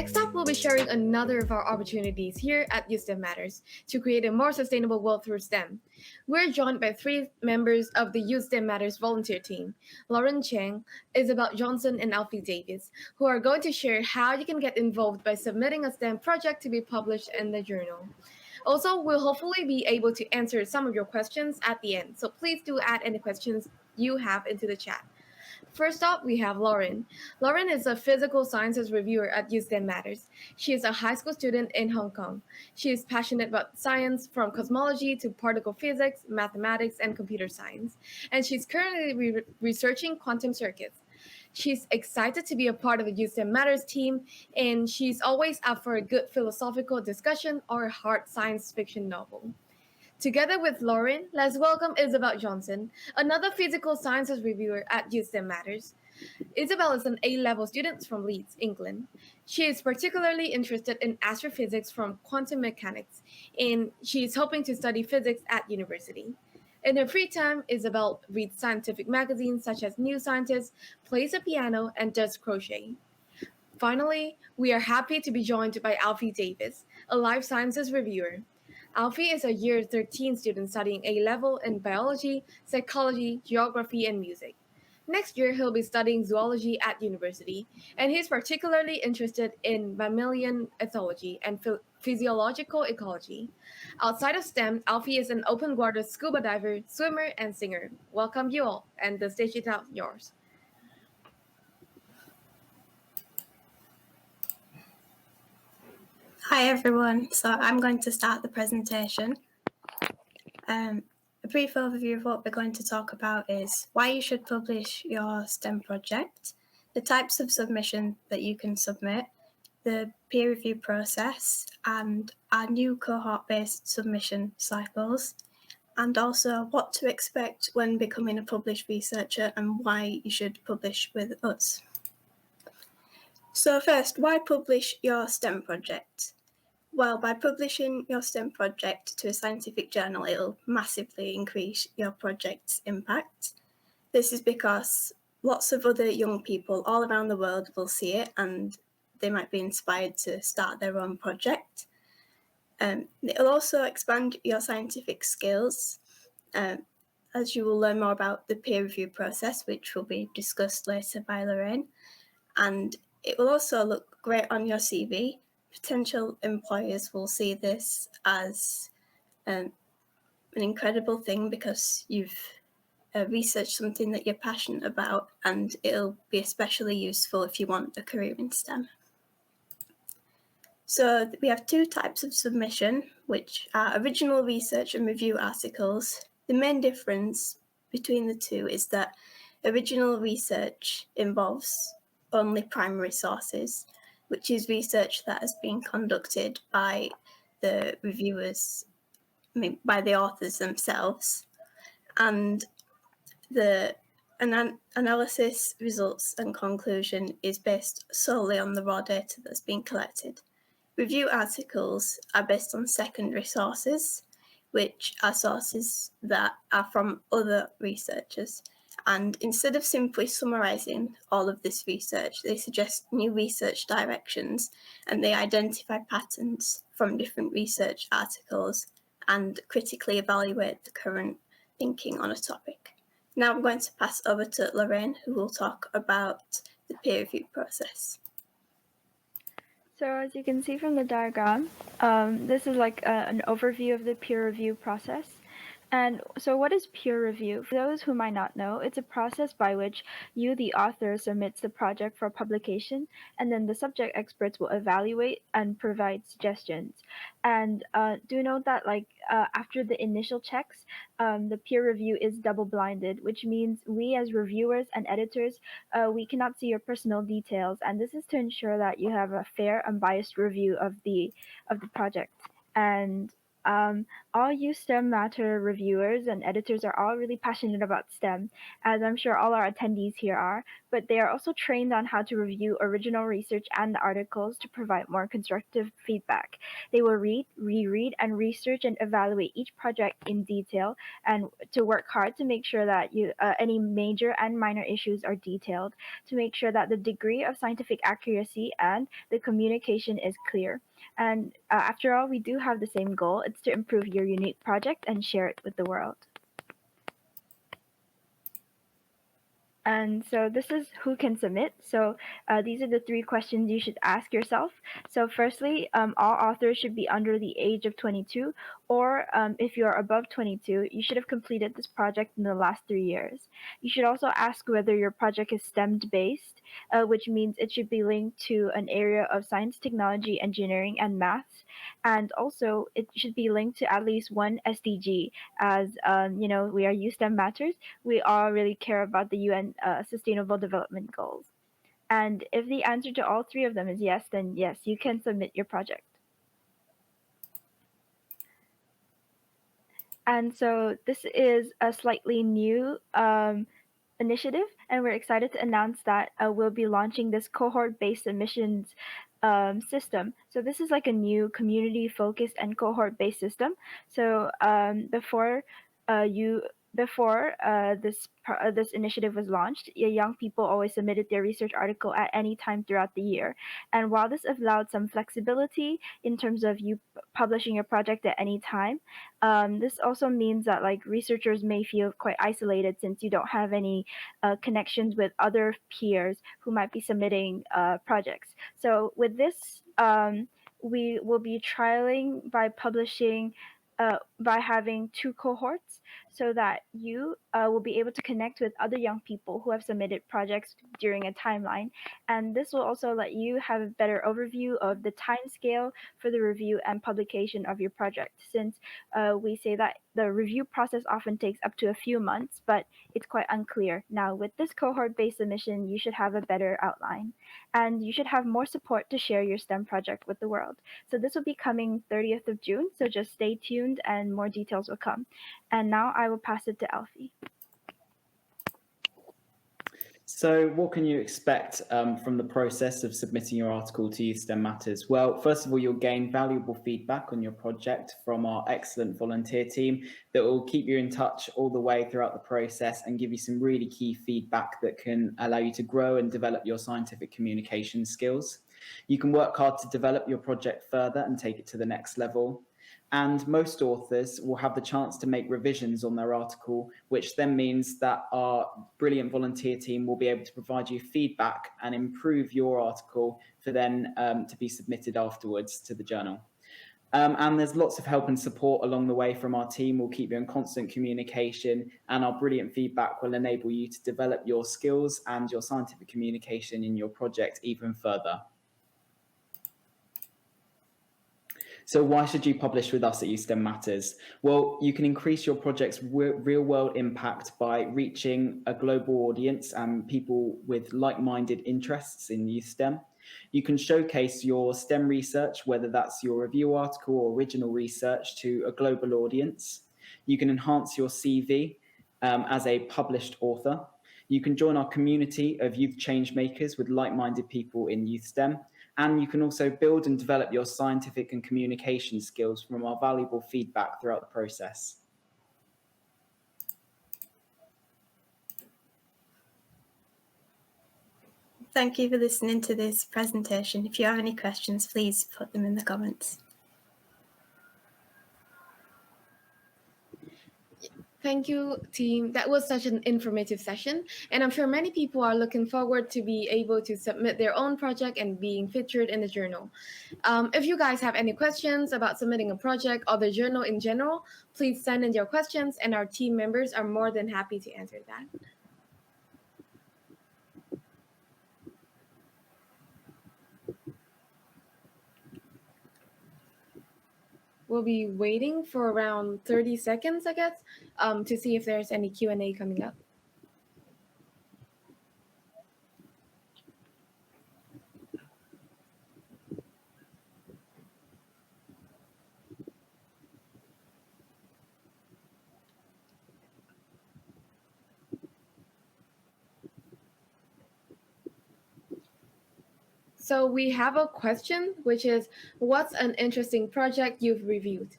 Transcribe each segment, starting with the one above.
Next up, we'll be sharing another of our opportunities here at USTEM Matters to create a more sustainable world through STEM. We're joined by three members of the USTEM Matters volunteer team, Lauren Cheng, Isabel Johnson, and Alfie Davis, who are going to share how you can get involved by submitting a STEM project to be published in the journal. Also, we'll hopefully be able to answer some of your questions at the end, so please do add any questions you have into the chat. First up, we have Lauren. Lauren is a physical sciences reviewer at USDEM Matters. She is a high school student in Hong Kong. She is passionate about science from cosmology to particle physics, mathematics, and computer science. And she's currently researching quantum circuits. She's excited to be a part of the USDEM Matters team, and she's always up for a good philosophical discussion or a hard science fiction novel. Together with Lauren, let's welcome Isabel Johnson, another physical sciences reviewer at USDEM Matters. Isabel is an A-level student from Leeds, England. She is particularly interested in astrophysics from quantum mechanics, and she is hoping to study physics at university. In her free time, Isabel reads scientific magazines such as New Scientist, plays the piano, and does crochet. Finally, we are happy to be joined by Alfie Davis, a life sciences reviewer. Alfie is a year 13 student studying A level in biology, psychology, geography, and music. Next year, he'll be studying zoology at university, and he's particularly interested in mammalian ethology and physiological ecology. Outside of STEM, Alfie is an open water scuba diver, swimmer, and singer. Welcome you all, and the stage is now yours. Hi everyone, so I'm going to start the presentation. A brief overview of what we're going to talk about is why you should publish your STEM project, the types of submission that you can submit, the peer review process, and our new cohort-based submission cycles, and also what to expect when becoming a published researcher and why you should publish with us. So first, why publish your STEM project? Well, by publishing your STEM project to a scientific journal, it'll massively increase your project's impact. This is because lots of other young people all around the world will see it and they might be inspired to start their own project. It'll also expand your scientific skills, as you will learn more about the peer review process, which will be discussed later by Lorraine. And it will also look great on your CV. Potential employers will see this as an incredible thing because you've researched something that you're passionate about, and it'll be especially useful if you want a career in STEM. So we have two types of submission, which are original research and review articles. The main difference between the two is that original research involves only primary sources, which is research that has been conducted by the reviewers, by the authors themselves, and the analysis, results, and conclusion is based solely on the raw data that's been collected. Review articles are based on secondary sources, which are sources that are from other researchers. And instead of simply summarising all of this research, they suggest new research directions and they identify patterns from different research articles and critically evaluate the current thinking on a topic. Now I'm going to pass over to Lorraine, who will talk about the peer review process. So as you can see from the diagram, this is like an overview of the peer review process. And so what is peer review? For those who might not know, it's a process by which you, the author, submits the project for publication, and then the subject experts will evaluate and provide suggestions. And do note that after the initial checks, the peer review is double-blinded, which means we as reviewers and editors, we cannot see your personal details, and this is to ensure that you have a fair, unbiased review of the project. And all you STEM Matter reviewers and editors are all really passionate about STEM, as I'm sure all our attendees here are, but they are also trained on how to review original research and the articles to provide more constructive feedback. They will read, reread, and research and evaluate each project in detail and to work hard to make sure that any major and minor issues are detailed, to make sure that the degree of scientific accuracy and the communication is clear. And after all, we do have the same goal. It's to improve your unique project and share it with the world. And so this is who can submit. So these are the 3 questions you should ask yourself. So firstly, all authors should be under the age of 22, or if you're above 22, you should have completed this project in the last 3 years. You should also ask whether your project is STEM based, which means it should be linked to an area of science, technology, engineering, and maths. And also, it should be linked to at least one SDG, as we are U STEM Matters. We all really care about the UN Sustainable Development Goals. And if the answer to all 3 of them is yes, then yes, you can submit your project. And so this is a slightly new initiative, and we're excited to announce that we'll be launching this cohort-based submissions system. So this is like a new community-focused and cohort-based system. So before this initiative was launched, young people always submitted their research article at any time throughout the year. And while this allowed some flexibility in terms of you publishing your project at any time, this also means that like researchers may feel quite isolated since you don't have any connections with other peers who might be submitting projects. So with this, we will be trialing by publishing by having 2 cohorts so that you will be able to connect with other young people who have submitted projects during a timeline. And this will also let you have a better overview of the time scale for the review and publication of your project, since we say that the review process often takes up to a few months, but it's quite unclear. Now, with this cohort-based submission, you should have a better outline, and you should have more support to share your STEM project with the world. So this will be coming 30th of June, so just stay tuned and more details will come. And now I will pass it to Alfie. So what can you expect from the process of submitting your article to Youth STEM Matters? Well, first of all, you'll gain valuable feedback on your project from our excellent volunteer team that will keep you in touch all the way throughout the process and give you some really key feedback that can allow you to grow and develop your scientific communication skills. You can work hard to develop your project further and take it to the next level. And most authors will have the chance to make revisions on their article, which then means that our brilliant volunteer team will be able to provide you feedback and improve your article for then to be submitted afterwards to the journal. And there's lots of help and support along the way from our team. We'll keep you in constant communication, and our brilliant feedback will enable you to develop your skills and your scientific communication in your project even further. So why should you publish with us at Youth STEM Matters? Well, you can increase your project's real-world impact by reaching a global audience and people with like-minded interests in youth STEM. You can showcase your STEM research, whether that's your review article or original research, to a global audience. You can enhance your CV as a published author. You can join our community of youth change makers with like-minded people in youth STEM. And you can also build and develop your scientific and communication skills from our valuable feedback throughout the process. Thank you for listening to this presentation. If you have any questions, please put them in the comments. Thank you, team. That was such an informative session, and I'm sure many people are looking forward to be able to submit their own project and being featured in the journal. If you guys have any questions about submitting a project or the journal in general, please send in your questions, and our team members are more than happy to answer that. We'll be waiting for around 30 seconds, I guess, to see if there's any Q&A coming up. So we have a question, which is, what's an interesting project you've reviewed?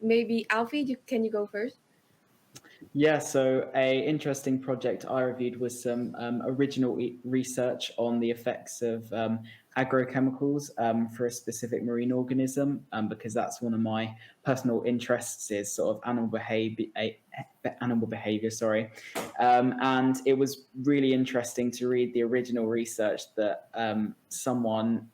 Maybe Alfie, can you go first? Yeah, so a interesting project I reviewed was some original research on the effects of agrochemicals for a specific marine organism, because that's one of my personal interests is sort of animal behavior. Sorry, and it was really interesting to read the original research that someone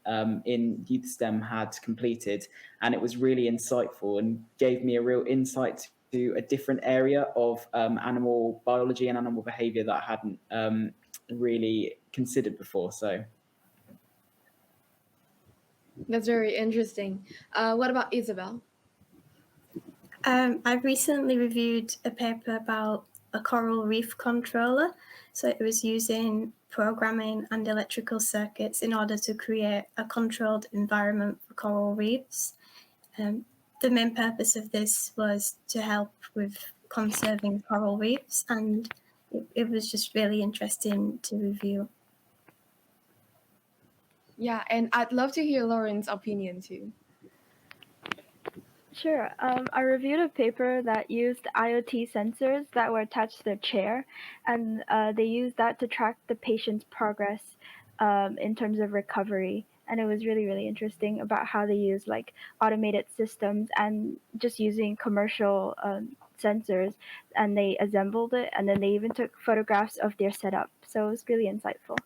in Youth STEM had completed, and it was really insightful and gave me a real insight to a different area of animal biology and animal behavior that I hadn't really considered before. So That's very interesting. What about Isabel? I recently reviewed a paper about a coral reef controller. So it was using programming and electrical circuits in order to create a controlled environment for coral reefs. The main purpose of this was to help with conserving coral reefs, and it was just really interesting to review. Yeah, and I'd love to hear Lauren's opinion too. Sure. I reviewed a paper that used IoT sensors that were attached to their chair, and they used that to track the patient's progress in terms of recovery. And it was really, really interesting about how they use like automated systems and just using commercial sensors, and they assembled it, and then they even took photographs of their setup. So it was really insightful.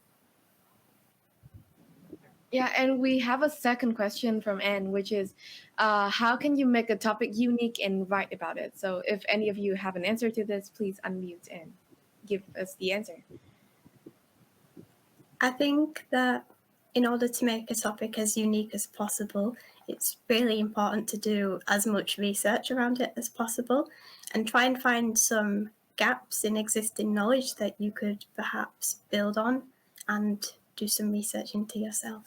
Yeah, and we have a second question from Anne, which is, how can you make a topic unique and write about it? So if any of you have an answer to this, please unmute and give us the answer. I think that in order to make a topic as unique as possible, it's really important to do as much research around it as possible and try and find some gaps in existing knowledge that you could perhaps build on and do some research into yourself.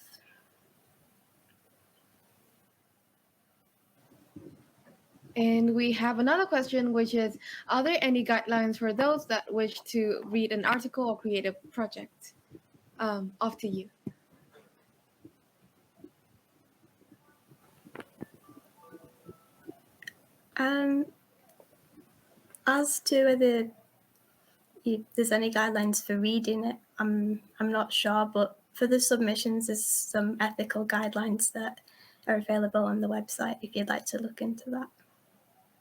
And we have another question, which is, are there any guidelines for those that wish to read an article or create a project? Off to you. As to whether there's any guidelines for reading it, I'm not sure, but for the submissions, there's some ethical guidelines that are available on the website if you'd like to look into that.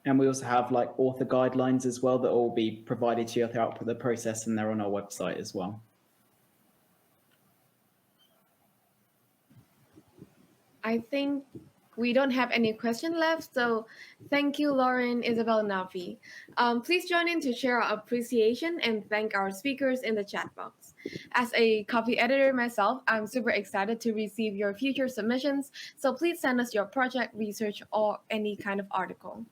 and we also have like author guidelines as well that will be provided to you throughout the process, and they're on our website as well. I think we don't have any question left, so thank you, Lauren, Isabel, and Navi. Please join in to share our appreciation and thank our speakers in the chat box. As a copy editor myself, I'm super excited to receive your future submissions, so please send us your project, research, or any kind of article.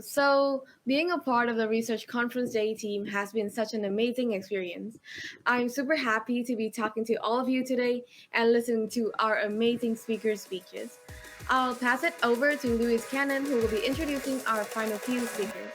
So being a part of the Research Conference Day team has been such an amazing experience. I'm super happy to be talking to all of you today and listening to our amazing speakers' speeches. I'll pass it over to Louis Cannon, who will be introducing our final few speakers.